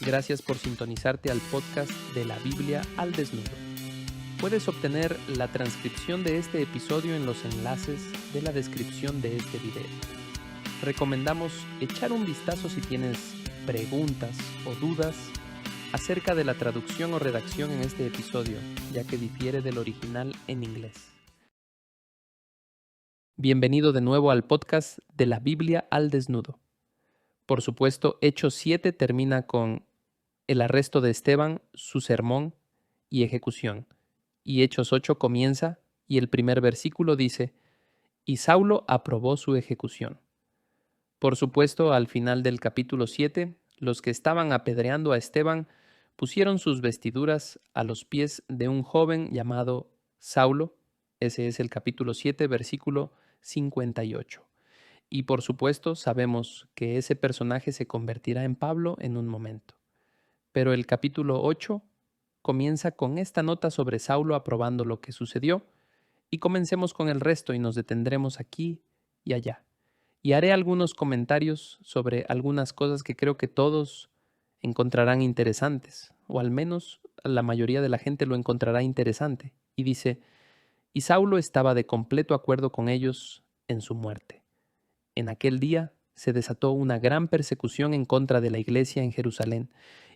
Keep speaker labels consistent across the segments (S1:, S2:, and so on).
S1: Gracias por sintonizarte al podcast de la Biblia al desnudo. Puedes obtener la transcripción de este episodio en los enlaces de la descripción de este video. Recomendamos echar un vistazo si tienes preguntas o dudas acerca de la traducción o redacción en este episodio, ya que difiere del original en inglés. Bienvenido de nuevo al podcast de la Biblia al desnudo. Por supuesto, Hechos 7 termina con el arresto de Esteban, su sermón y ejecución. Y Hechos 8 comienza y el primer versículo dice, y Saulo aprobó su ejecución. Por supuesto, al final del capítulo 7, los que estaban apedreando a Esteban pusieron sus vestiduras a los pies de un joven llamado Saulo. Ese es el capítulo 7, versículo 58. Y por supuesto, sabemos que ese personaje se convertirá en Pablo en un momento. Pero el capítulo 8 comienza con esta nota sobre Saulo aprobando lo que sucedió, y comencemos con el resto y nos detendremos aquí y allá. Y haré algunos comentarios sobre algunas cosas que creo que todos encontrarán interesantes, o al menos la mayoría de la gente lo encontrará interesante. Y dice, y Saulo estaba de completo acuerdo con ellos en su muerte. En aquel día se desató una gran persecución en contra de la iglesia en Jerusalén,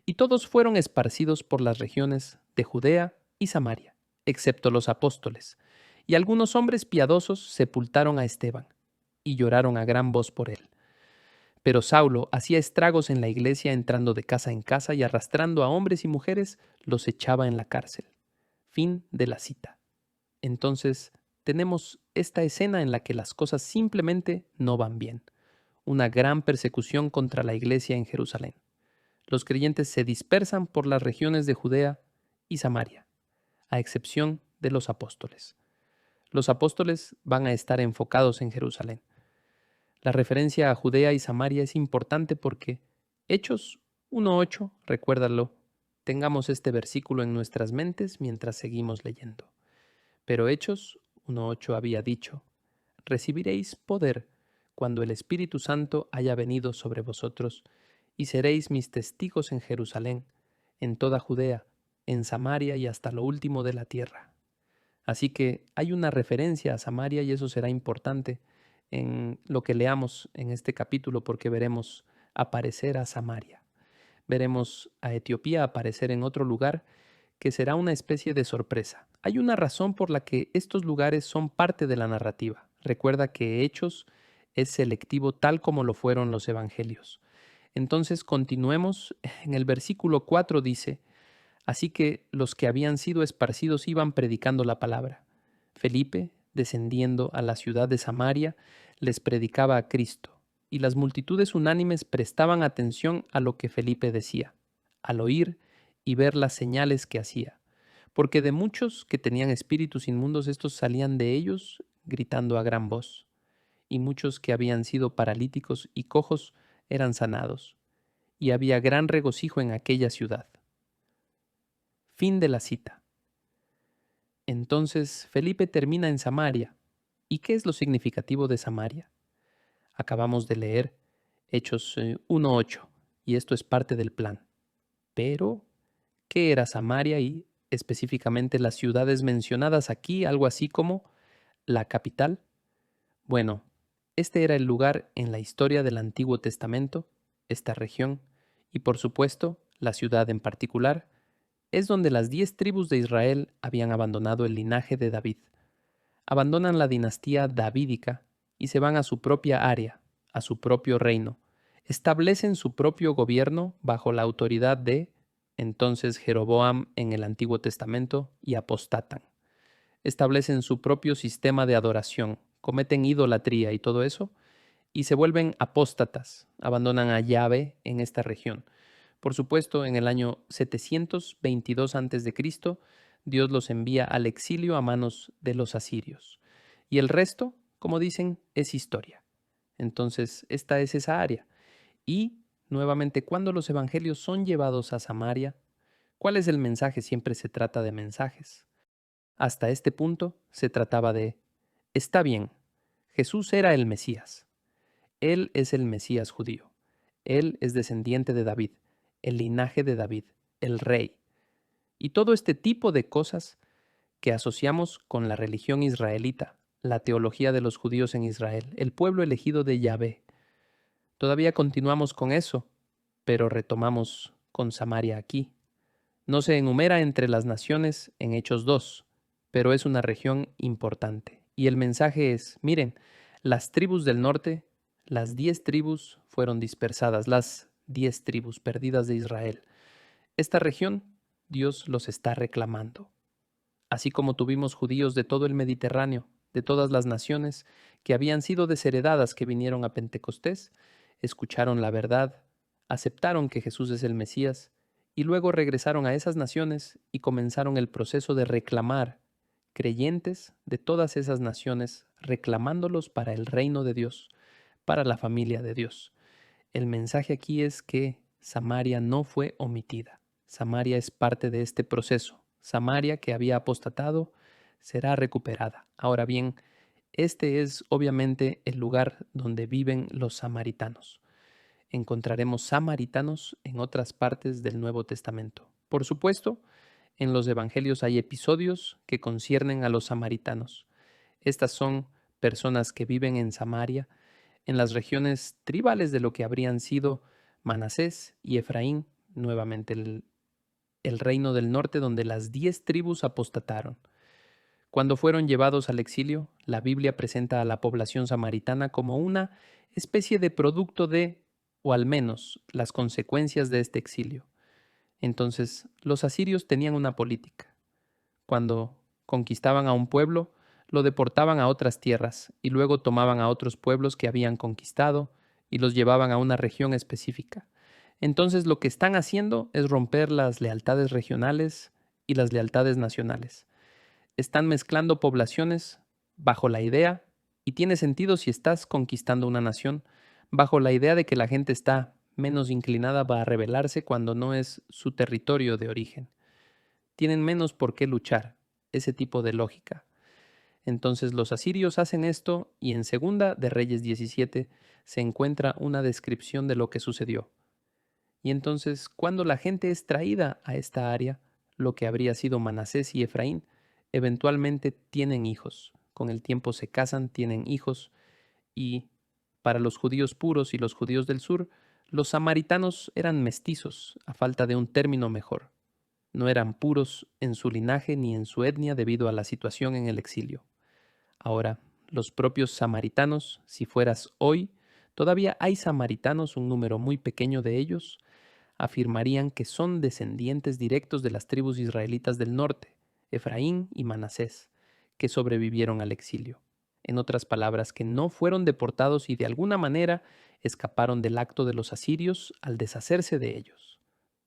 S1: y todos fueron esparcidos por las regiones de Judea y Samaria, excepto los apóstoles. Y algunos hombres piadosos sepultaron a Esteban, y lloraron a gran voz por él. Pero Saulo hacía estragos en la iglesia, entrando de casa en casa y arrastrando a hombres y mujeres, los echaba en la cárcel. Fin de la cita. Entonces, tenemos esta escena en la que las cosas simplemente no van bien. Una gran persecución contra la iglesia en Jerusalén. Los creyentes se dispersan por las regiones de Judea y Samaria, a excepción de los apóstoles. Los apóstoles van a estar enfocados en Jerusalén. La referencia a Judea y Samaria es importante porque Hechos 1:8, recuérdalo, tengamos este versículo en nuestras mentes mientras seguimos leyendo. Pero Hechos 1:8 había dicho, recibiréis poder cuando el Espíritu Santo haya venido sobre vosotros, y seréis mis testigos en Jerusalén, en toda Judea, en Samaria y hasta lo último de la tierra. Así que hay una referencia a Samaria y eso será importante en lo que leamos en este capítulo porque veremos aparecer a Samaria. Veremos a Etiopía aparecer en otro lugar que será una especie de sorpresa. Hay una razón por la que estos lugares son parte de la narrativa. Recuerda que Hechos es selectivo tal como lo fueron los evangelios. Entonces continuemos. En el versículo 4 dice, así que los que habían sido esparcidos iban predicando la palabra. Felipe, descendiendo a la ciudad de Samaria, les predicaba a Cristo, y las multitudes unánimes prestaban atención a lo que Felipe decía, al oír y ver las señales que hacía, porque de muchos que tenían espíritus inmundos estos salían de ellos gritando a gran voz, y muchos que habían sido paralíticos y cojos eran sanados, y había gran regocijo en aquella ciudad. Fin de la cita. Entonces Felipe termina en Samaria. ¿Y qué es lo significativo de Samaria? Acabamos de leer Hechos 1:8, y esto es parte del plan. Pero, ¿qué era Samaria y específicamente las ciudades mencionadas aquí, algo así como la capital? Bueno, este era el lugar en la historia del Antiguo Testamento, esta región, y por supuesto, la ciudad en particular, es donde las 10 tribus de Israel habían abandonado el linaje de David. Abandonan la dinastía davídica y se van a su propia área, a su propio reino. Establecen su propio gobierno bajo la autoridad de, entonces, Jeroboam en el Antiguo Testamento y apostatan. Establecen su propio sistema de adoración, cometen idolatría y todo eso, y se vuelven apóstatas, abandonan a Yahvé en esta región. Por supuesto, en el año 722 a.C., Dios los envía al exilio a manos de los asirios. Y el resto, como dicen, es historia. Entonces, esta es esa área. Y, nuevamente, cuando los evangelios son llevados a Samaria, ¿cuál es el mensaje? Siempre se trata de mensajes. Hasta este punto se trataba de, está bien, Jesús era el Mesías. Él es el Mesías judío. Él es descendiente de David. el linaje de David, el rey, y todo este tipo de cosas que asociamos con la religión israelita, la teología de los judíos en Israel, el pueblo elegido de Yahvé. Todavía continuamos con eso, pero retomamos con Samaria aquí. No se enumera entre las naciones en Hechos 2, pero es una región importante. Y el mensaje es, miren, las tribus del norte, las 10 tribus fueron dispersadas, las 10 tribus perdidas de Israel. Esta región, Dios los está reclamando. Así como tuvimos judíos de todo el Mediterráneo, de todas las naciones, que habían sido desheredadas que vinieron a Pentecostés, escucharon la verdad, aceptaron que Jesús es el Mesías, y luego regresaron a esas naciones y comenzaron el proceso de reclamar creyentes de todas esas naciones, reclamándolos para el reino de Dios, para la familia de Dios. El mensaje aquí es que Samaria no fue omitida. Samaria es parte de este proceso. Samaria, que había apostatado, será recuperada. Ahora bien, este es obviamente el lugar donde viven los samaritanos. Encontraremos samaritanos en otras partes del Nuevo Testamento. Por supuesto, en los evangelios hay episodios que conciernen a los samaritanos. Estas son personas que viven en Samaria, en las regiones tribales de lo que habrían sido Manasés y Efraín, nuevamente el reino del norte donde las 10 tribus apostataron. Cuando fueron llevados al exilio, la Biblia presenta a la población samaritana como una especie de producto de, o al menos, las consecuencias de este exilio. Entonces, los asirios tenían una política. Cuando conquistaban a un pueblo, lo deportaban a otras tierras y luego tomaban a otros pueblos que habían conquistado y los llevaban a una región específica. Entonces lo que están haciendo es romper las lealtades regionales y las lealtades nacionales. Están mezclando poblaciones bajo la idea, y tiene sentido si estás conquistando una nación, bajo la idea de que la gente está menos inclinada a rebelarse cuando no es su territorio de origen. Tienen menos por qué luchar, ese tipo de lógica. Entonces los asirios hacen esto y en Segunda de Reyes 17 se encuentra una descripción de lo que sucedió. Y entonces, cuando la gente es traída a esta área, lo que habría sido Manasés y Efraín, eventualmente tienen hijos. Con el tiempo se casan, tienen hijos, y para los judíos puros y los judíos del sur, los samaritanos eran mestizos, a falta de un término mejor. No eran puros en su linaje ni en su etnia debido a la situación en el exilio. Ahora, los propios samaritanos, si fueras hoy, todavía hay samaritanos, un número muy pequeño de ellos, afirmarían que son descendientes directos de las tribus israelitas del norte, Efraín y Manasés, que sobrevivieron al exilio. En otras palabras, que no fueron deportados y de alguna manera escaparon del acto de los asirios al deshacerse de ellos.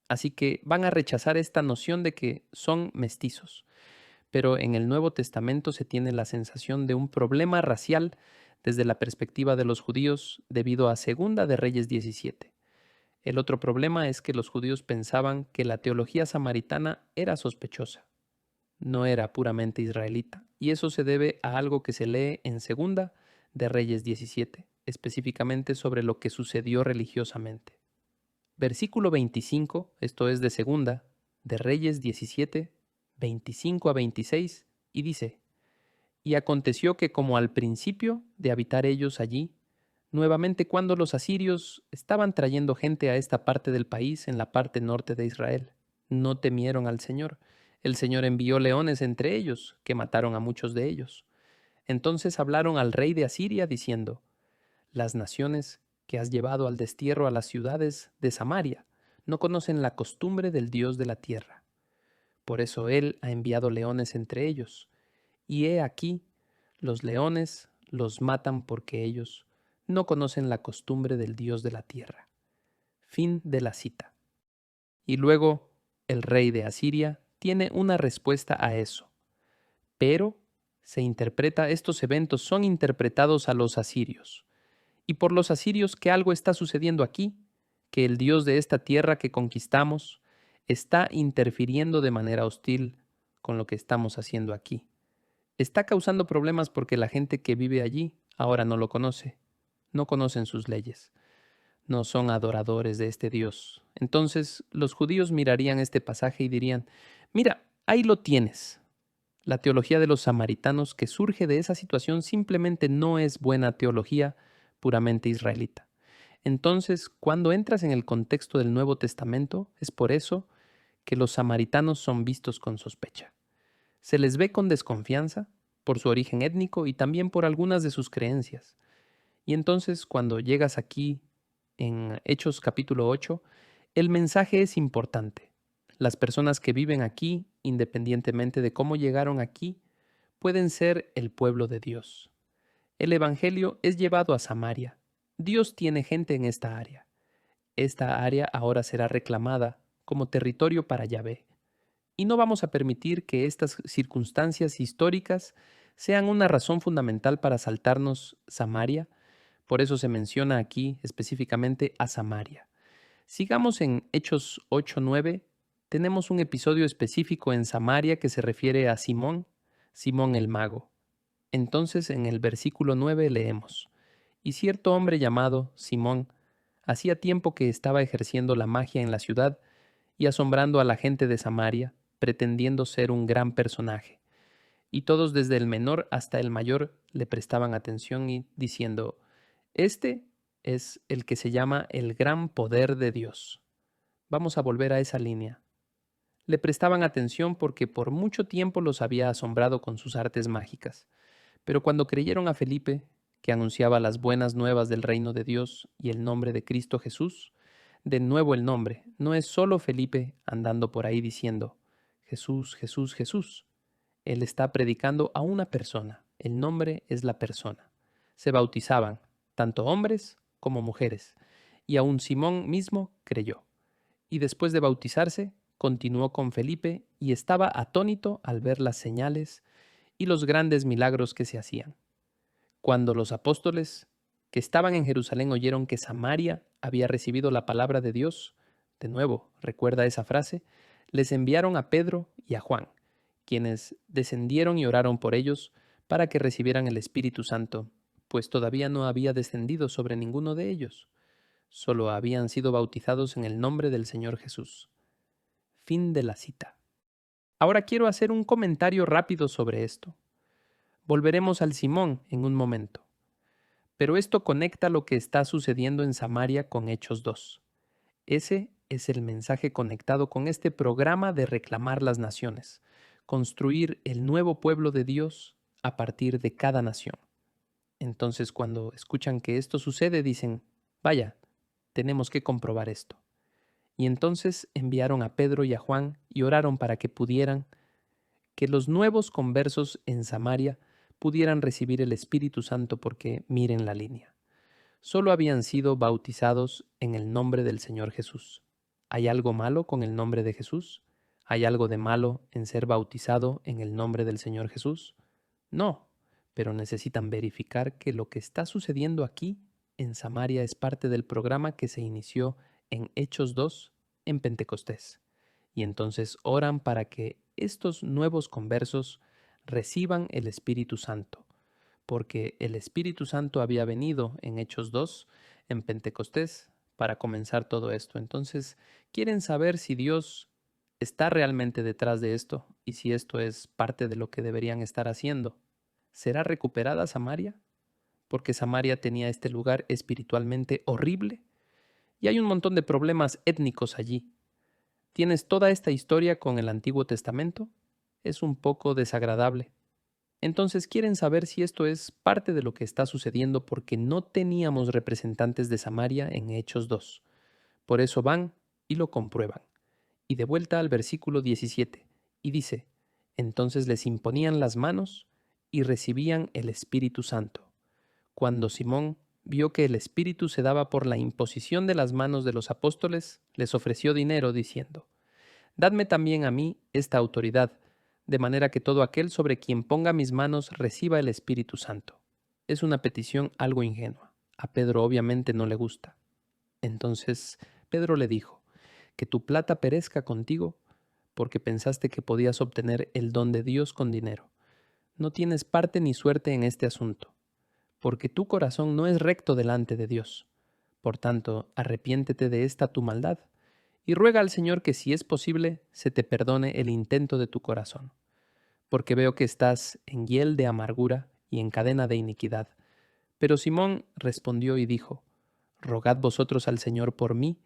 S1: Así que van a rechazar esta noción de que son mestizos. Pero en el Nuevo Testamento se tiene la sensación de un problema racial desde la perspectiva de los judíos debido a Segunda de Reyes 17. El otro problema es que los judíos pensaban que la teología samaritana era sospechosa, no era puramente israelita, y eso se debe a algo que se lee en Segunda de Reyes 17, específicamente sobre lo que sucedió religiosamente. Versículo 25, esto es de Segunda de Reyes 17, 25 a 26, y dice: Y aconteció que como al principio de habitar ellos allí, nuevamente cuando los asirios estaban trayendo gente a esta parte del país, en la parte norte de Israel, no temieron al Señor. El Señor envió leones entre ellos, que mataron a muchos de ellos. Entonces hablaron al rey de Asiria, diciendo: Las naciones que has llevado al destierro a las ciudades de Samaria no conocen la costumbre del Dios de la tierra. Por eso Él ha enviado leones entre ellos. Y he aquí, los leones los matan porque ellos no conocen la costumbre del Dios de la tierra. Fin de la cita. Y luego, el rey de Asiria tiene una respuesta a eso. Pero estos eventos son interpretados a los asirios. Y por los asirios que algo está sucediendo aquí, que el Dios de esta tierra que conquistamos está interfiriendo de manera hostil con lo que estamos haciendo aquí. Está causando problemas porque la gente que vive allí ahora no lo conoce, no conocen sus leyes. no son adoradores de este Dios. Entonces los judíos mirarían este pasaje y dirían, mira, ahí lo tienes. La teología de los samaritanos que surge de esa situación simplemente no es buena teología puramente israelita. Entonces, cuando entras en el contexto del Nuevo Testamento, es por eso que los samaritanos son vistos con sospecha. Se les ve con desconfianza por su origen étnico y también por algunas de sus creencias. Y entonces, cuando llegas aquí en Hechos capítulo 8, el mensaje es importante. Las personas que viven aquí, independientemente de cómo llegaron aquí, pueden ser el pueblo de Dios. El Evangelio es llevado a Samaria. Dios tiene gente en esta área. Esta área ahora será reclamada como territorio para Yahvé. Y no vamos a permitir que estas circunstancias históricas sean una razón fundamental para saltarnos Samaria. Por eso se menciona aquí específicamente a Samaria. Sigamos en Hechos 8:9. Tenemos un episodio específico en Samaria que se refiere a Simón, Simón el mago. Entonces en el versículo 9 leemos, y cierto hombre llamado Simón hacía tiempo que estaba ejerciendo la magia en la ciudad y asombrando a la gente de Samaria, pretendiendo ser un gran personaje. Y todos desde el menor hasta el mayor le prestaban atención y diciendo, este es el que se llama el gran poder de Dios. Vamos a volver a esa línea. Le prestaban atención porque por mucho tiempo los había asombrado con sus artes mágicas. Pero cuando creyeron a Felipe, que anunciaba las buenas nuevas del reino de Dios y el nombre de Cristo Jesús, de nuevo el nombre, no es solo Felipe andando por ahí diciendo, Jesús, Jesús, Jesús. Él está predicando a una persona, el nombre es la persona. Se bautizaban, tanto hombres como mujeres, y aun Simón mismo creyó. Y después de bautizarse, continuó con Felipe y estaba atónito al ver las señales y los grandes milagros que se hacían. Cuando los apóstoles que estaban en Jerusalén oyeron que Samaria había recibido la palabra de Dios, de nuevo, recuerda esa frase, les enviaron a Pedro y a Juan, quienes descendieron y oraron por ellos para que recibieran el Espíritu Santo, pues todavía no había descendido sobre ninguno de ellos, solo habían sido bautizados en el nombre del Señor Jesús. Fin de la cita. Ahora quiero hacer un comentario rápido sobre esto. Volveremos al Simón en un momento. Pero esto conecta lo que está sucediendo en Samaria con Hechos 2. Ese es el mensaje conectado con este programa de reclamar las naciones, construir el nuevo pueblo de Dios a partir de cada nación. Entonces, cuando escuchan que esto sucede, dicen, vaya, tenemos que comprobar esto. Y entonces enviaron a Pedro y a Juan y oraron para que que los nuevos conversos en Samaria pudieran recibir el Espíritu Santo porque miren la línea. Solo habían sido bautizados en el nombre del Señor Jesús. ¿Hay algo malo con el nombre de Jesús? ¿Hay algo de malo en ser bautizado en el nombre del Señor Jesús? No, pero necesitan verificar que lo que está sucediendo aquí en Samaria es parte del programa que se inició en Hechos 2 en Pentecostés. Y entonces oran para que estos nuevos conversos reciban el Espíritu Santo, porque el Espíritu Santo había venido en Hechos 2, en Pentecostés, para comenzar todo esto. Entonces, quieren saber si Dios está realmente detrás de esto y si esto es parte de lo que deberían estar haciendo. ¿Será recuperada Samaria? Porque Samaria tenía este lugar espiritualmente horrible y hay un montón de problemas étnicos allí. ¿Tienes toda esta historia con el Antiguo Testamento? Es un poco desagradable. Entonces quieren saber si esto es parte de lo que está sucediendo porque no teníamos representantes de Samaria en Hechos 2. Por eso van y lo comprueban. Y de vuelta al versículo 17, y dice, entonces les imponían las manos y recibían el Espíritu Santo. Cuando Simón vio que el Espíritu se daba por la imposición de las manos de los apóstoles, les ofreció dinero diciendo, dadme también a mí esta autoridad, de manera que todo aquel sobre quien ponga mis manos reciba el Espíritu Santo. Es una petición algo ingenua. A Pedro obviamente no le gusta. Entonces Pedro le dijo, que tu plata perezca contigo, porque pensaste que podías obtener el don de Dios con dinero. No tienes parte ni suerte en este asunto, porque tu corazón no es recto delante de Dios. Por tanto, arrepiéntete de esta tu maldad, y ruega al Señor que si es posible, se te perdone el intento de tu corazón. Porque veo que estás en hiel de amargura y en cadena de iniquidad. Pero Simón respondió y dijo, Rogad vosotros al Señor por mí,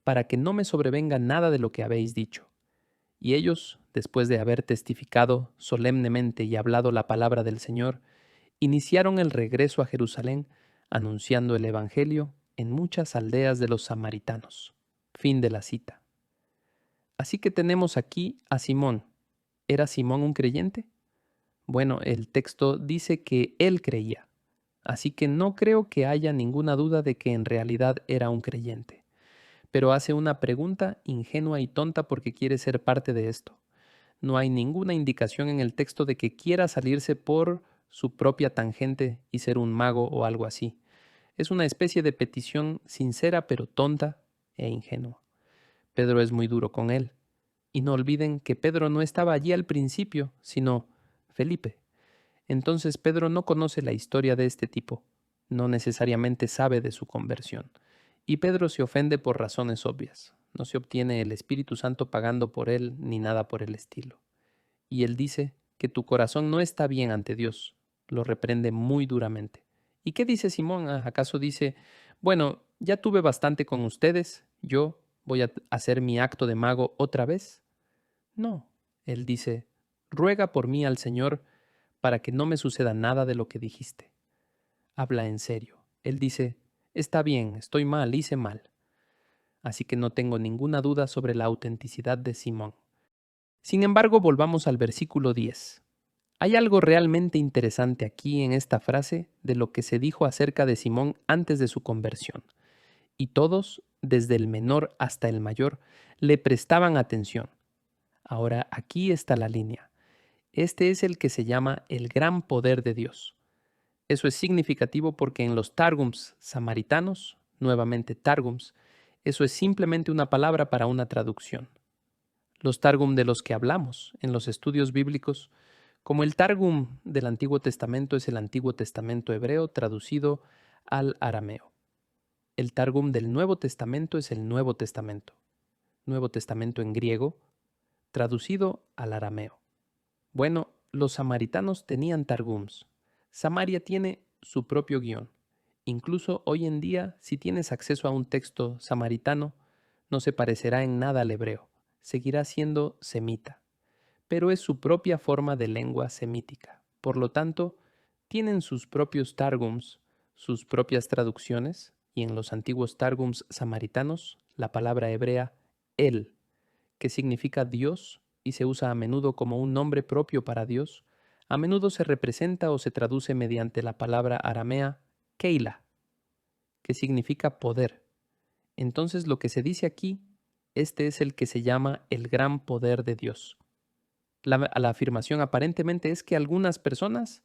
S1: para que no me sobrevenga nada de lo que habéis dicho. Y ellos, después de haber testificado solemnemente y hablado la palabra del Señor, iniciaron el regreso a Jerusalén, anunciando el Evangelio en muchas aldeas de los samaritanos. Fin de la cita. Así que tenemos aquí a Simón. ¿Era Simón un creyente? Bueno, el texto dice que él creía, así que no creo que haya ninguna duda de que en realidad era un creyente. Pero hace una pregunta ingenua y tonta porque quiere ser parte de esto. No hay ninguna indicación en el texto de que quiera salirse por su propia tangente y ser un mago o algo así. Es una especie de petición sincera pero tonta e ingenua. Pedro es muy duro con él. Y no olviden que Pedro no estaba allí al principio, sino Felipe. Entonces Pedro no conoce la historia de este tipo, no necesariamente sabe de su conversión. Y Pedro se ofende por razones obvias. No se obtiene el Espíritu Santo pagando por él ni nada por el estilo. Y él dice que tu corazón no está bien ante Dios. Lo reprende muy duramente. ¿Y qué dice Simón? ¿Acaso dice, bueno, ya tuve bastante con ustedes, yo voy a hacer mi acto de mago otra vez? No, él dice, ruega por mí al Señor para que no me suceda nada de lo que dijiste. Habla en serio. Él dice, está bien, estoy mal, hice mal. Así que no tengo ninguna duda sobre la autenticidad de Simón. Sin embargo, volvamos al versículo 10. Hay algo realmente interesante aquí en esta frase de lo que se dijo acerca de Simón antes de su conversión. Y todos, desde el menor hasta el mayor, le prestaban atención. Ahora aquí está la línea. Este es el que se llama el gran poder de Dios. Eso es significativo porque en los Targums samaritanos, nuevamente Targums, eso es simplemente una palabra para una traducción. Los Targum de los que hablamos en los estudios bíblicos, como el Targum del Antiguo Testamento es el Antiguo Testamento hebreo traducido al arameo. El Targum del Nuevo Testamento es el Nuevo Testamento en griego, traducido al arameo. Bueno, los samaritanos tenían Targums. Samaria tiene su propio guión. Incluso hoy en día, si tienes acceso a un texto samaritano, no se parecerá en nada al hebreo. Seguirá siendo semita. Pero es su propia forma de lengua semítica. Por lo tanto, tienen sus propios targums, sus propias traducciones, y en los antiguos targums samaritanos, la palabra hebrea el, que significa Dios y se usa a menudo como un nombre propio para Dios, a menudo se representa o se traduce mediante la palabra aramea Keila, que significa poder. Entonces lo que se dice aquí, este es el que se llama el gran poder de Dios. La afirmación aparentemente es que algunas personas,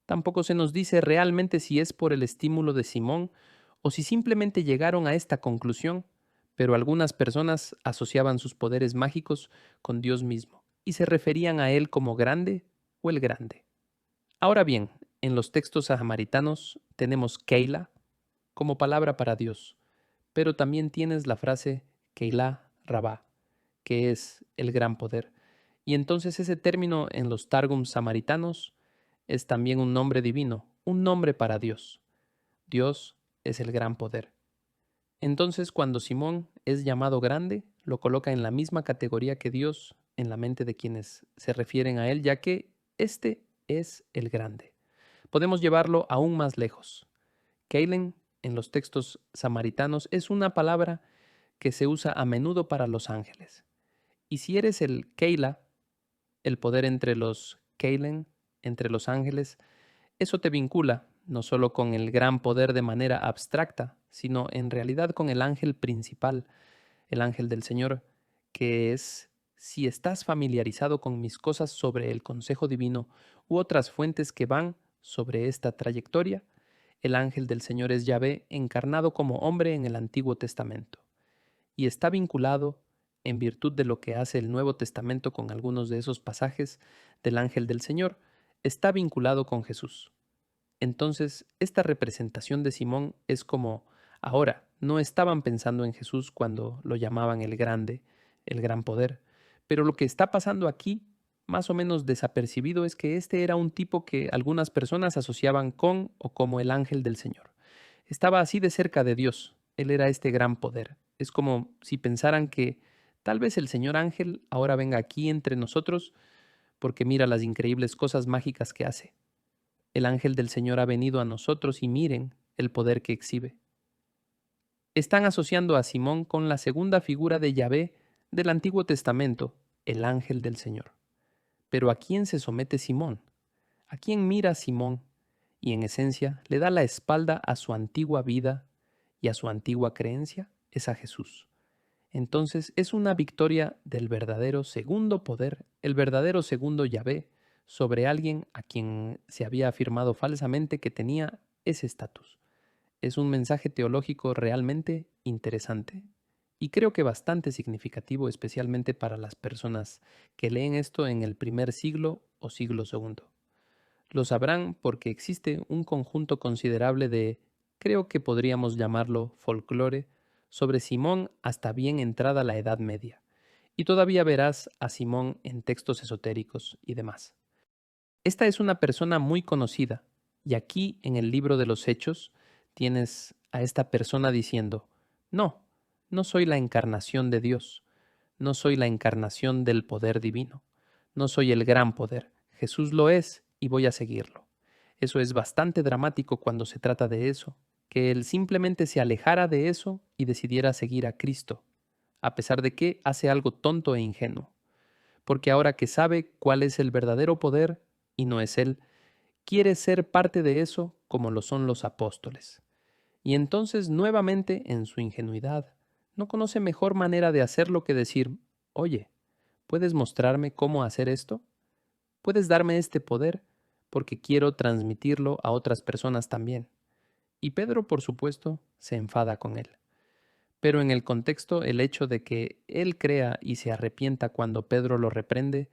S1: tampoco se nos dice realmente si es por el estímulo de Simón o si simplemente llegaron a esta conclusión, pero algunas personas asociaban sus poderes mágicos con Dios mismo y se referían a él como grande o el grande. Ahora bien, en los textos samaritanos tenemos Keila como palabra para Dios, pero también tienes la frase Keilah Rabá, que es el gran poder. Y entonces ese término en los Targums samaritanos es también un nombre divino, un nombre para Dios. Dios es el gran poder. Entonces, cuando Simón es llamado grande, lo coloca en la misma categoría que Dios en la mente de quienes se refieren a él, ya que este es el grande. Podemos llevarlo aún más lejos. Keilen, en los textos samaritanos, es una palabra que se usa a menudo para los ángeles. Y si eres el Keila, el poder entre los Keilen, entre los ángeles, eso te vincula no solo con el gran poder de manera abstracta, sino en realidad con el ángel principal, el ángel del Señor, que es, si estás familiarizado con mis cosas sobre el consejo divino u otras fuentes que van sobre esta trayectoria, el ángel del Señor es Yahvé encarnado como hombre en el Antiguo Testamento, y está vinculado, en virtud de lo que hace el Nuevo Testamento con algunos de esos pasajes del ángel del Señor, está vinculado con Jesús. Entonces, esta representación de Simón es como Ahora, no estaban pensando en Jesús cuando lo llamaban el grande, el gran poder, pero lo que está pasando aquí, más o menos desapercibido, es que este era un tipo que algunas personas asociaban con o como el ángel del Señor. Estaba así de cerca de Dios, él era este gran poder. Es como si pensaran que tal vez el Señor ángel ahora venga aquí entre nosotros porque mira las increíbles cosas mágicas que hace. El ángel del Señor ha venido a nosotros y miren el poder que exhibe. Están asociando a Simón con la segunda figura de Yahvé del Antiguo Testamento, el ángel del Señor. Pero ¿a quién se somete Simón? ¿A quién mira Simón? Y en esencia le da la espalda a su antigua vida y a su antigua creencia, es a Jesús. Entonces es una victoria del verdadero segundo poder, el verdadero segundo Yahvé, sobre alguien a quien se había afirmado falsamente que tenía ese estatus. Es un mensaje teológico realmente interesante y creo que bastante significativo, especialmente para las personas que leen esto en el primer siglo o siglo segundo. Lo sabrán porque existe un conjunto considerable de, creo que podríamos llamarlo folclore, sobre Simón hasta bien entrada la Edad Media, y todavía verás a Simón en textos esotéricos y demás. Esta es una persona muy conocida, y aquí en el libro de los Hechos tienes a esta persona diciendo, no, no soy la encarnación de Dios, no soy la encarnación del poder divino, no soy el gran poder, Jesús lo es y voy a seguirlo. Eso es bastante dramático cuando se trata de eso, que él simplemente se alejara de eso y decidiera seguir a Cristo, a pesar de que hace algo tonto e ingenuo, porque ahora que sabe cuál es el verdadero poder y no es él, quiere ser parte de eso como lo son los apóstoles. Y entonces nuevamente en su ingenuidad, no conoce mejor manera de hacerlo que decir, oye, ¿puedes mostrarme cómo hacer esto? ¿Puedes darme este poder? Porque quiero transmitirlo a otras personas también. Y Pedro, por supuesto, se enfada con él. Pero en el contexto, el hecho de que él crea y se arrepienta cuando Pedro lo reprende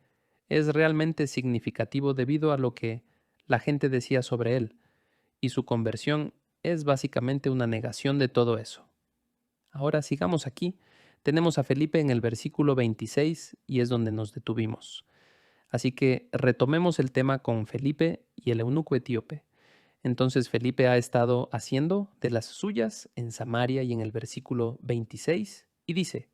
S1: es realmente significativo debido a lo que la gente decía sobre él, y su conversión es básicamente una negación de todo eso. Ahora sigamos aquí. Tenemos a Felipe en el versículo 26 y es donde nos detuvimos. Así que retomemos el tema con Felipe y el eunuco etíope. Entonces Felipe ha estado haciendo de las suyas en Samaria y en el versículo 26 y dice,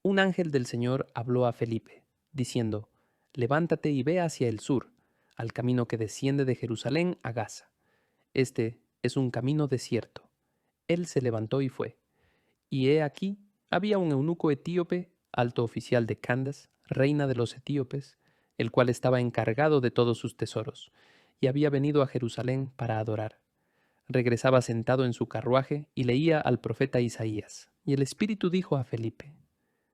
S1: un ángel del Señor habló a Felipe, diciendo, levántate y ve hacia el sur, al camino que desciende de Jerusalén a Gaza. Este es un camino desierto. Él se levantó y fue. Y he aquí, había un eunuco etíope, alto oficial de Candace, reina de los etíopes, el cual estaba encargado de todos sus tesoros, y había venido a Jerusalén para adorar. Regresaba sentado en su carruaje y leía al profeta Isaías. Y el Espíritu dijo a Felipe,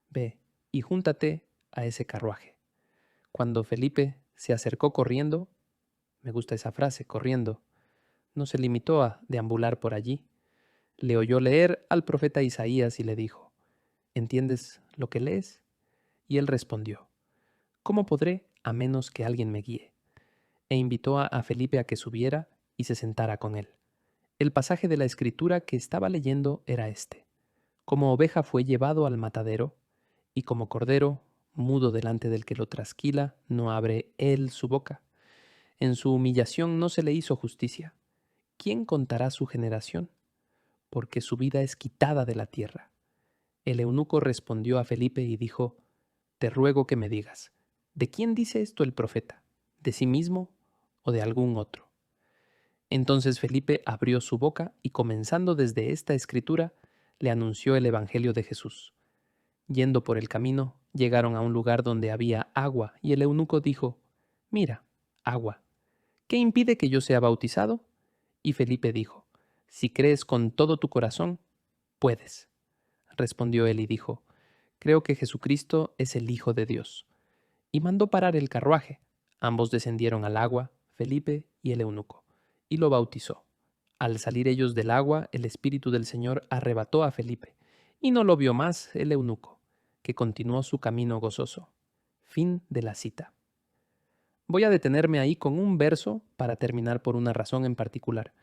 S1: ve y júntate a ese carruaje. Cuando Felipe se acercó corriendo, me gusta esa frase, corriendo, no se limitó a deambular por allí. Le oyó leer al profeta Isaías y le dijo, ¿entiendes lo que lees? Y él respondió, ¿cómo podré a menos que alguien me guíe? E invitó a Felipe a que subiera y se sentara con él. El pasaje de la escritura que estaba leyendo era este. Como oveja fue llevado al matadero, y como cordero, mudo delante del que lo trasquila, no abre él su boca. En su humillación no se le hizo justicia. ¿Quién contará su generación? Porque su vida es quitada de la tierra. El eunuco respondió a Felipe y dijo, te ruego que me digas, ¿de quién dice esto el profeta? ¿De sí mismo o de algún otro? Entonces Felipe abrió su boca y comenzando desde esta escritura, le anunció el Evangelio de Jesús. Yendo por el camino, llegaron a un lugar donde había agua, y el eunuco dijo, mira, agua, ¿qué impide que yo sea bautizado? Y Felipe dijo, si crees con todo tu corazón, puedes. Respondió él y dijo, creo que Jesucristo es el Hijo de Dios. Y mandó parar el carruaje. Ambos descendieron al agua, Felipe y el eunuco, y lo bautizó. Al salir ellos del agua, el Espíritu del Señor arrebató a Felipe, y no lo vio más el eunuco, que continuó su camino gozoso. Fin de la cita. Voy a detenerme ahí con un verso para terminar por una razón en particular,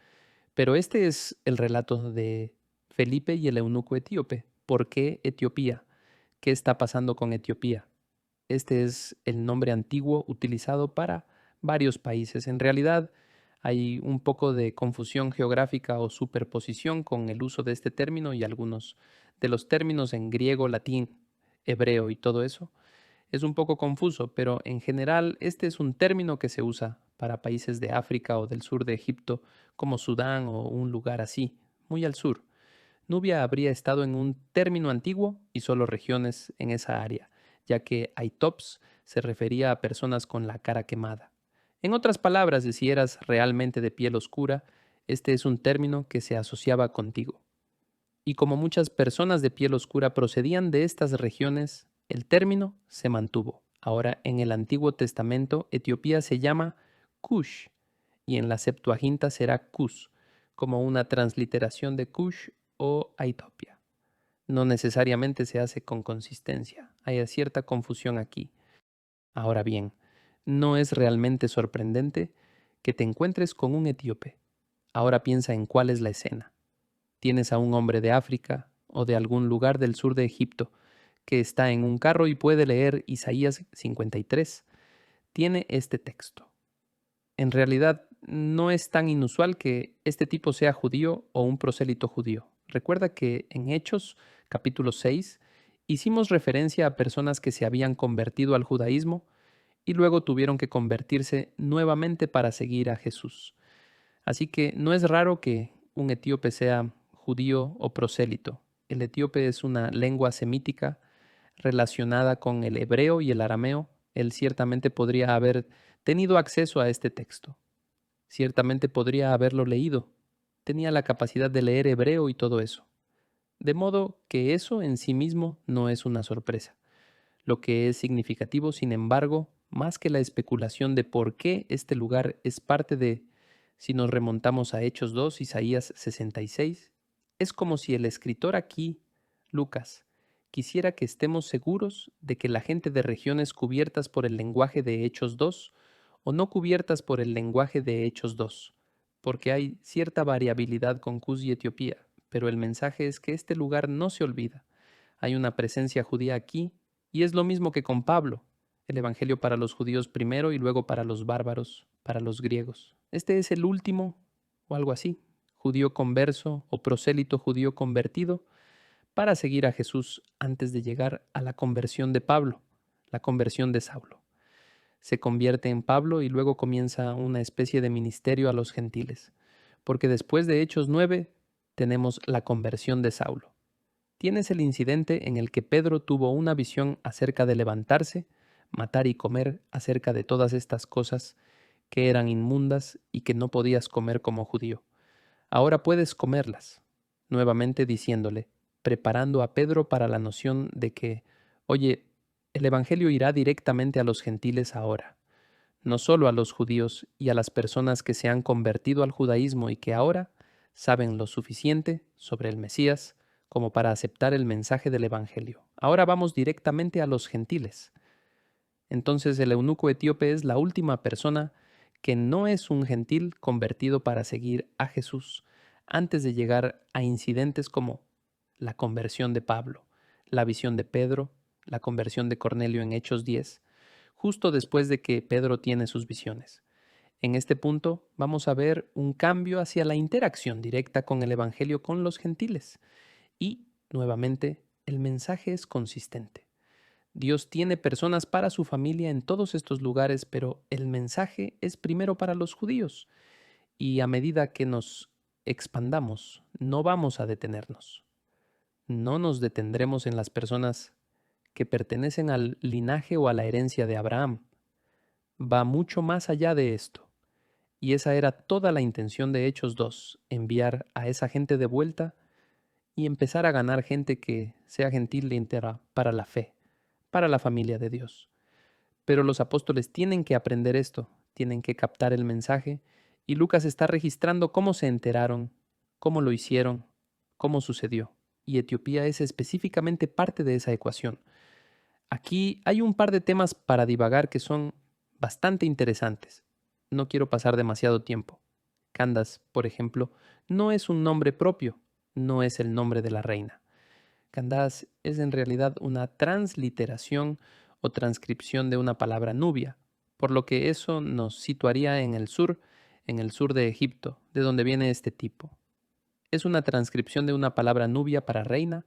S1: pero este es el relato de Felipe y el eunuco etíope. ¿Por qué Etiopía? ¿Qué está pasando con Etiopía? Este es el nombre antiguo utilizado para varios países. En realidad hay un poco de confusión geográfica o superposición con el uso de este término y algunos de los términos en griego, latín, hebreo y todo eso. Es un poco confuso, pero en general este es un término que se usa para países de África o del sur de Egipto, como Sudán o un lugar así, muy al sur. Nubia habría estado en un término antiguo y solo regiones en esa área, ya que Aitops se refería a personas con la cara quemada. En otras palabras, si eras realmente de piel oscura, este es un término que se asociaba contigo. Y como muchas personas de piel oscura procedían de estas regiones, el término se mantuvo. Ahora, en el Antiguo Testamento, Etiopía se llama Cush y en la Septuaginta será Cus, como una transliteración de Cush o Aitopia. No necesariamente se hace con consistencia, hay cierta confusión aquí. Ahora bien, no es realmente sorprendente que te encuentres con un etíope. Ahora piensa en cuál es la escena. Tienes a un hombre de África o de algún lugar del sur de Egipto que está en un carro y puede leer Isaías 53. Tiene este texto. En realidad, no es tan inusual que este tipo sea judío o un prosélito judío. Recuerda que en Hechos, capítulo 6, hicimos referencia a personas que se habían convertido al judaísmo y luego tuvieron que convertirse nuevamente para seguir a Jesús. Así que no es raro que un etíope sea judío o prosélito. El etíope es una lengua semítica relacionada con el hebreo y el arameo. Él ciertamente podría haber tenido acceso a este texto. Ciertamente podría haberlo leído. Tenía la capacidad de leer hebreo y todo eso. De modo que eso en sí mismo no es una sorpresa. Lo que es significativo, sin embargo, más que la especulación de por qué este lugar es parte de, si nos remontamos a Hechos 2, Isaías 66, es como si el escritor aquí, Lucas, quisiera que estemos seguros de que la gente de regiones cubiertas por el lenguaje de Hechos 2 o no cubiertas por el lenguaje de Hechos 2, porque hay cierta variabilidad con Cus y Etiopía, pero el mensaje es que este lugar no se olvida. Hay una presencia judía aquí y es lo mismo que con Pablo, el Evangelio para los judíos primero y luego para los bárbaros, para los griegos. Este es el último, o algo así, judío converso o prosélito judío convertido para seguir a Jesús antes de llegar a la conversión de Pablo, la conversión de Saulo. Se convierte en Pablo y luego comienza una especie de ministerio a los gentiles, porque después de Hechos 9 tenemos la conversión de Saulo. Tienes el incidente en el que Pedro tuvo una visión acerca de levantarse, matar y comer acerca de todas estas cosas que eran inmundas y que no podías comer como judío. Ahora puedes comerlas, nuevamente diciéndole, preparando a Pedro para la noción de que, oye, el Evangelio irá directamente a los gentiles ahora, no solo a los judíos y a las personas que se han convertido al judaísmo y que ahora saben lo suficiente sobre el Mesías como para aceptar el mensaje del Evangelio. Ahora vamos directamente a los gentiles. Entonces el eunuco etíope es la última persona que no es un gentil convertido para seguir a Jesús, antes de llegar a incidentes como la conversión de Pablo, la visión de Pedro, la conversión de Cornelio en Hechos 10, justo después de que Pedro tiene sus visiones. En este punto vamos a ver un cambio hacia la interacción directa con el Evangelio con los gentiles. Y, nuevamente, el mensaje es consistente. Dios tiene personas para su familia en todos estos lugares, pero el mensaje es primero para los judíos. Y a medida que nos expandamos, no vamos a detenernos. No nos detendremos en las personas que pertenecen al linaje o a la herencia de Abraham. Va mucho más allá de esto. Y esa era toda la intención de Hechos 2, enviar a esa gente de vuelta y empezar a ganar gente que sea gentil e íntegra para la fe, para la familia de Dios. Pero los apóstoles tienen que aprender esto, tienen que captar el mensaje, y Lucas está registrando cómo se enteraron, cómo lo hicieron, cómo sucedió. Y Etiopía es específicamente parte de esa ecuación. Aquí hay un par de temas para divagar que son bastante interesantes. No quiero pasar demasiado tiempo. Candace, por ejemplo, no es un nombre propio, no es el nombre de la reina. Candace es en realidad una transliteración o transcripción de una palabra nubia, por lo que eso nos situaría en el sur de Egipto, de donde viene este tipo. Es una transcripción de una palabra nubia para reina,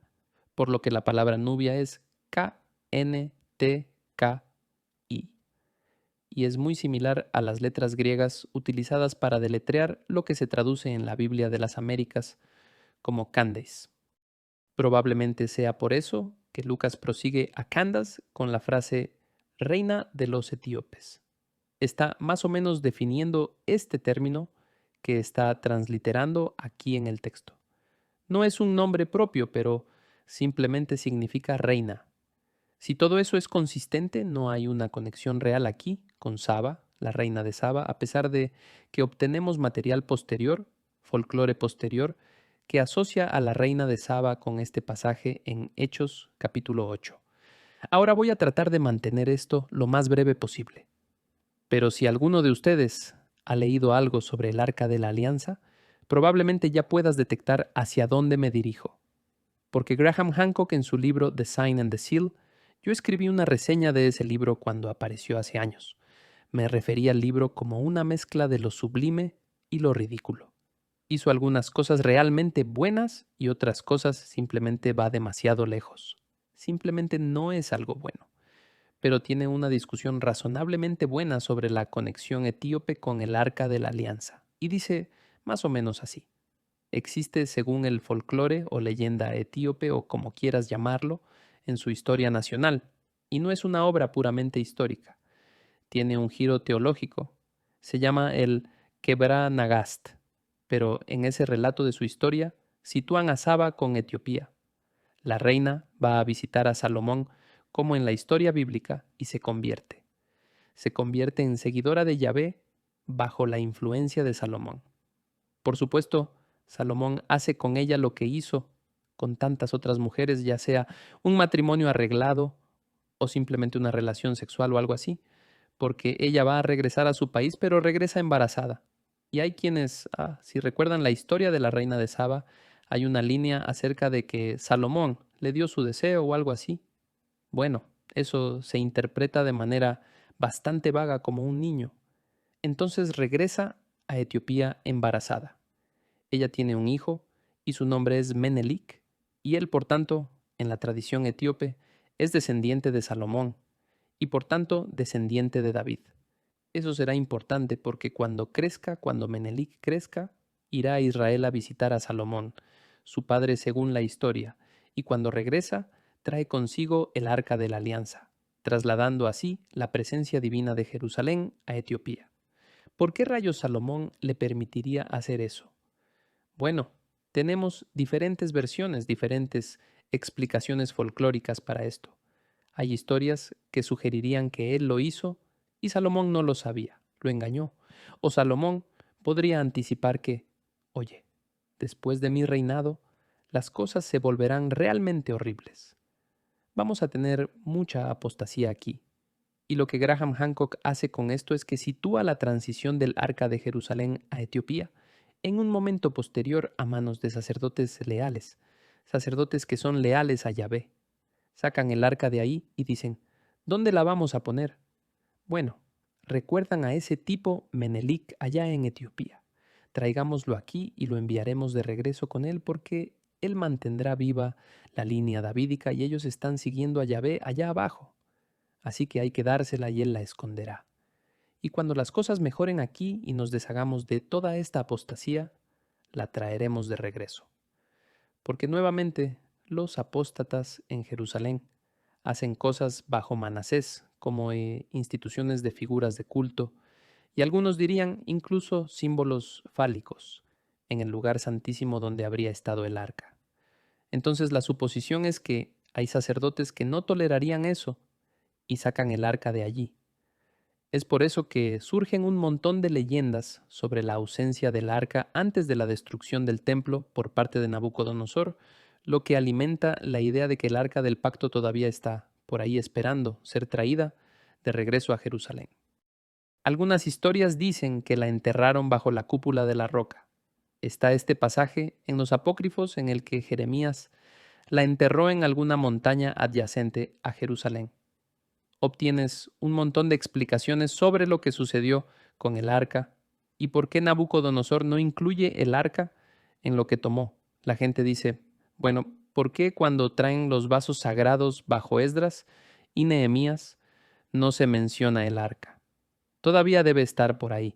S1: por lo que la palabra nubia es K-N-T-K-I. Y es muy similar a las letras griegas utilizadas para deletrear lo que se traduce en la Biblia de las Américas como Candace. Probablemente sea por eso que Lucas prosigue a Candace con la frase reina de los etíopes. Está más o menos definiendo este término que está transliterando aquí en el texto. No es un nombre propio, pero simplemente significa reina. Si todo eso es consistente, no hay una conexión real aquí con Saba, la reina de Saba, a pesar de que obtenemos material posterior, folclore posterior, que asocia a la reina de Saba con este pasaje en Hechos capítulo 8. Ahora voy a tratar de mantener esto lo más breve posible. Pero si alguno de ustedes ha leído algo sobre el Arca de la Alianza, probablemente ya puedas detectar hacia dónde me dirijo. Porque Graham Hancock en su libro The Sign and the Seal, yo escribí una reseña de ese libro cuando apareció hace años. Me refería al libro como una mezcla de lo sublime y lo ridículo. Hizo algunas cosas realmente buenas y otras cosas simplemente va demasiado lejos. Simplemente no es algo bueno. Pero tiene una discusión razonablemente buena sobre la conexión etíope con el Arca de la Alianza. Y dice más o menos así. Existe según el folclore o leyenda etíope o como quieras llamarlo, en su historia nacional, y no es una obra puramente histórica. Tiene un giro teológico. Se llama el Kebra Nagast, pero en ese relato de su historia sitúan a Saba con Etiopía. La reina va a visitar a Salomón como en la historia bíblica y se convierte. Se convierte en seguidora de Yahvé bajo la influencia de Salomón. Por supuesto, Salomón hace con ella lo que hizo con tantas otras mujeres, ya sea un matrimonio arreglado o simplemente una relación sexual o algo así, porque ella va a regresar a su país, pero regresa embarazada. Y hay quienes, si recuerdan la historia de la reina de Saba, hay una línea acerca de que Salomón le dio su deseo o algo así. Bueno, eso se interpreta de manera bastante vaga como un niño. Entonces regresa a Etiopía embarazada. Ella tiene un hijo y su nombre es Menelik, y él, por tanto, en la tradición etíope, es descendiente de Salomón y por tanto descendiente de David. Eso será importante porque cuando Menelik crezca, irá a Israel a visitar a Salomón, su padre según la historia, y cuando regresa, trae consigo el Arca de la Alianza, trasladando así la presencia divina de Jerusalén a Etiopía. ¿Por qué rayos Salomón le permitiría hacer eso? Bueno, tenemos diferentes versiones, diferentes explicaciones folclóricas para esto. Hay historias que sugerirían que él lo hizo y Salomón no lo sabía, lo engañó. O Salomón podría anticipar que, oye, después de mi reinado, las cosas se volverán realmente horribles. Vamos a tener mucha apostasía aquí. Y lo que Graham Hancock hace con esto es que sitúa la transición del Arca de Jerusalén a Etiopía en un momento posterior a manos de sacerdotes leales, sacerdotes que son leales a Yahvé. Sacan el arca de ahí y dicen, ¿dónde la vamos a poner? Bueno, recuerdan a ese tipo Menelik allá en Etiopía. Traigámoslo aquí y lo enviaremos de regreso con él porque él mantendrá viva la línea davídica y ellos están siguiendo a Yahvé allá abajo. Así que hay que dársela y él la esconderá. Y cuando las cosas mejoren aquí y nos deshagamos de toda esta apostasía, la traeremos de regreso. Porque nuevamente los apóstatas en Jerusalén hacen cosas bajo Manasés, como instituciones de figuras de culto, y algunos dirían incluso símbolos fálicos, en el lugar santísimo donde habría estado el arca. Entonces la suposición es que hay sacerdotes que no tolerarían eso y sacan el arca de allí. Es por eso que surgen un montón de leyendas sobre la ausencia del arca antes de la destrucción del templo por parte de Nabucodonosor, lo que alimenta la idea de que el arca del pacto todavía está por ahí esperando ser traída de regreso a Jerusalén. Algunas historias dicen que la enterraron bajo la cúpula de la roca, Está este pasaje en los apócrifos en el que Jeremías la enterró en alguna montaña adyacente a Jerusalén. Obtienes un montón de explicaciones sobre lo que sucedió con el arca y por qué Nabucodonosor no incluye el arca en lo que tomó. La gente dice, bueno, ¿por qué cuando traen los vasos sagrados bajo Esdras y Nehemías no se menciona el arca? Todavía debe estar por ahí.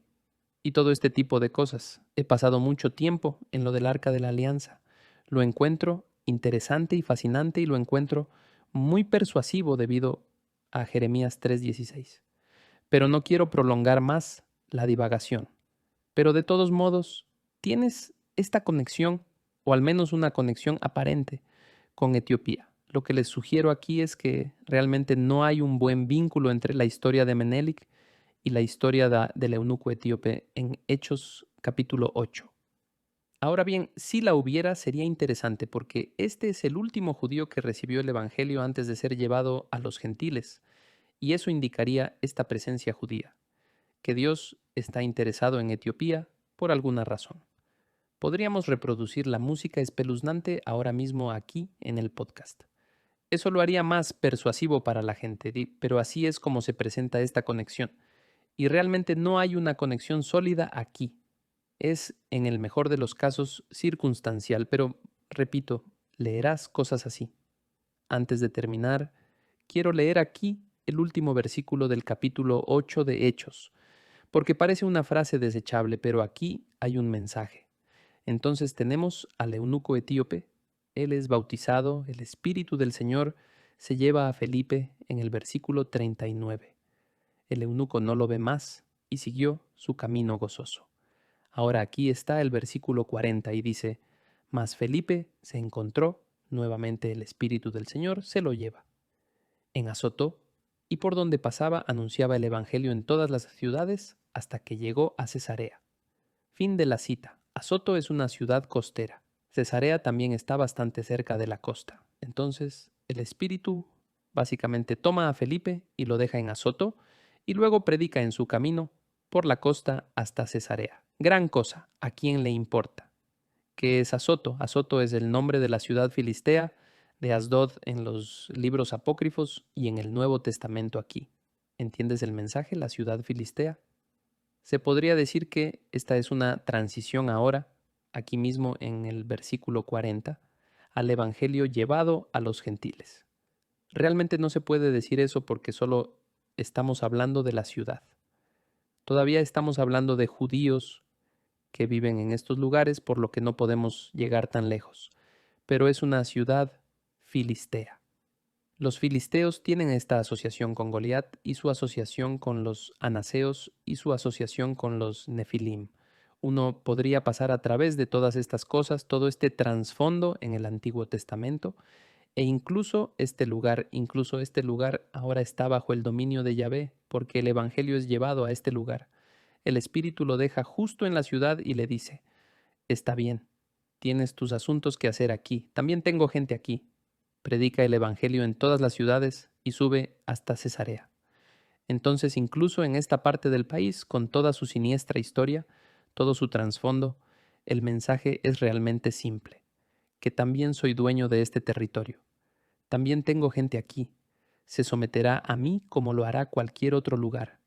S1: Y todo este tipo de cosas. He pasado mucho tiempo en lo del Arca de la Alianza. Lo encuentro interesante y fascinante y lo encuentro muy persuasivo debido a Jeremías 3:16. Pero no quiero prolongar más la divagación. Pero de todos modos, tienes esta conexión, o al menos una conexión aparente, con Etiopía. Lo que les sugiero aquí es que realmente no hay un buen vínculo entre la historia de Menelik y la historia del eunuco etíope en Hechos capítulo 8. Ahora bien, si la hubiera sería interesante porque este es el último judío que recibió el Evangelio antes de ser llevado a los gentiles, y eso indicaría esta presencia judía, que Dios está interesado en Etiopía por alguna razón. Podríamos reproducir la música espeluznante ahora mismo aquí en el podcast. Eso lo haría más persuasivo para la gente, pero así es como se presenta esta conexión. Y realmente no hay una conexión sólida aquí. Es, en el mejor de los casos, circunstancial, pero, repito, leerás cosas así. Antes de terminar, quiero leer aquí el último versículo del capítulo 8 de Hechos, porque parece una frase desechable, pero aquí hay un mensaje. Entonces tenemos al eunuco etíope, él es bautizado, el Espíritu del Señor se lleva a Felipe en el versículo 39. El eunuco no lo ve más y siguió su camino gozoso. Ahora aquí está el versículo 40 y dice, mas Felipe se encontró, nuevamente el Espíritu del Señor se lo lleva. En Azotó, y por donde pasaba anunciaba el Evangelio en todas las ciudades hasta que llegó a Cesarea. Fin de la cita. Azoto es una ciudad costera. Cesarea también está bastante cerca de la costa. Entonces, el Espíritu básicamente toma a Felipe y lo deja en Azoto y luego predica en su camino por la costa hasta Cesarea. Gran cosa, ¿a quién le importa? ¿Qué es Azoto? Azoto es el nombre de la ciudad filistea de Asdod en los libros apócrifos y en el Nuevo Testamento aquí. ¿Entiendes el mensaje? La ciudad filistea. Se podría decir que esta es una transición ahora, aquí mismo en el versículo 40, al Evangelio llevado a los gentiles. Realmente no se puede decir eso porque solo estamos hablando de la ciudad. Todavía estamos hablando de judíos que viven en estos lugares, por lo que no podemos llegar tan lejos. Pero es una ciudad filistea. Los filisteos tienen esta asociación con Goliat y su asociación con los anaseos y su asociación con los nefilim. Uno podría pasar a través de todas estas cosas, todo este trasfondo en el Antiguo Testamento, e incluso este lugar ahora está bajo el dominio de Yahvé, porque el Evangelio es llevado a este lugar. El Espíritu lo deja justo en la ciudad y le dice, está bien, tienes tus asuntos que hacer aquí, también tengo gente aquí. Predica el Evangelio en todas las ciudades y sube hasta Cesarea. Entonces, incluso en esta parte del país, con toda su siniestra historia, todo su trasfondo, el mensaje es realmente simple, que también soy dueño de este territorio. También tengo gente aquí. Se someterá a mí como lo hará cualquier otro lugar.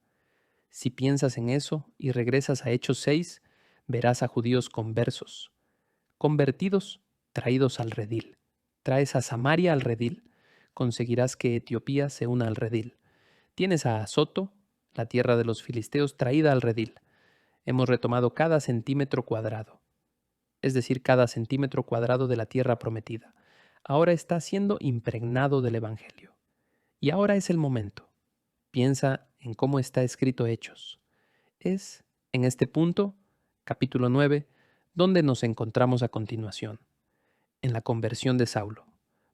S1: Si piensas en eso y regresas a Hechos 6, verás a judíos conversos, convertidos, traídos al redil. Traes a Samaria al redil, conseguirás que Etiopía se una al redil. Tienes a Azoto, la tierra de los filisteos, traída al redil. Hemos retomado cada centímetro cuadrado, es decir, cada centímetro cuadrado de la tierra prometida. Ahora está siendo impregnado del Evangelio. Y ahora es el momento. Piensa en cómo está escrito Hechos. Es, en este punto, capítulo 9, donde nos encontramos a continuación, en la conversión de Saulo,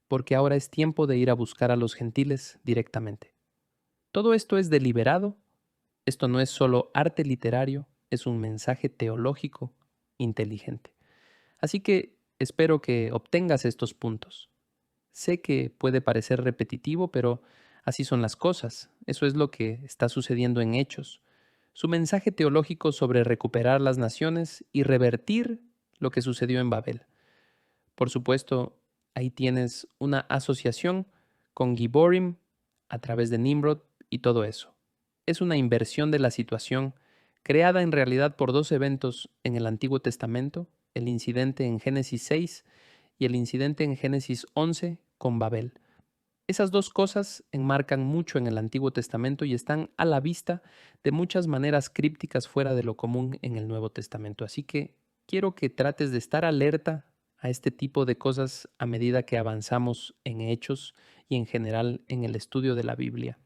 S1: porque ahora es tiempo de ir a buscar a los gentiles directamente. Todo esto es deliberado, esto no es solo arte literario, es un mensaje teológico inteligente. Así que espero que obtengas estos puntos. Sé que puede parecer repetitivo, pero así son las cosas. Eso es lo que está sucediendo en Hechos. Su mensaje teológico sobre recuperar las naciones y revertir lo que sucedió en Babel. Por supuesto, ahí tienes una asociación con Giborim a través de Nimrod y todo eso. Es una inversión de la situación creada en realidad por dos eventos en el Antiguo Testamento, el incidente en Génesis 6 y el incidente en Génesis 11 con Babel. Esas dos cosas enmarcan mucho en el Antiguo Testamento y están a la vista de muchas maneras crípticas fuera de lo común en el Nuevo Testamento. Así que quiero que trates de estar alerta a este tipo de cosas a medida que avanzamos en hechos y en general en el estudio de la Biblia.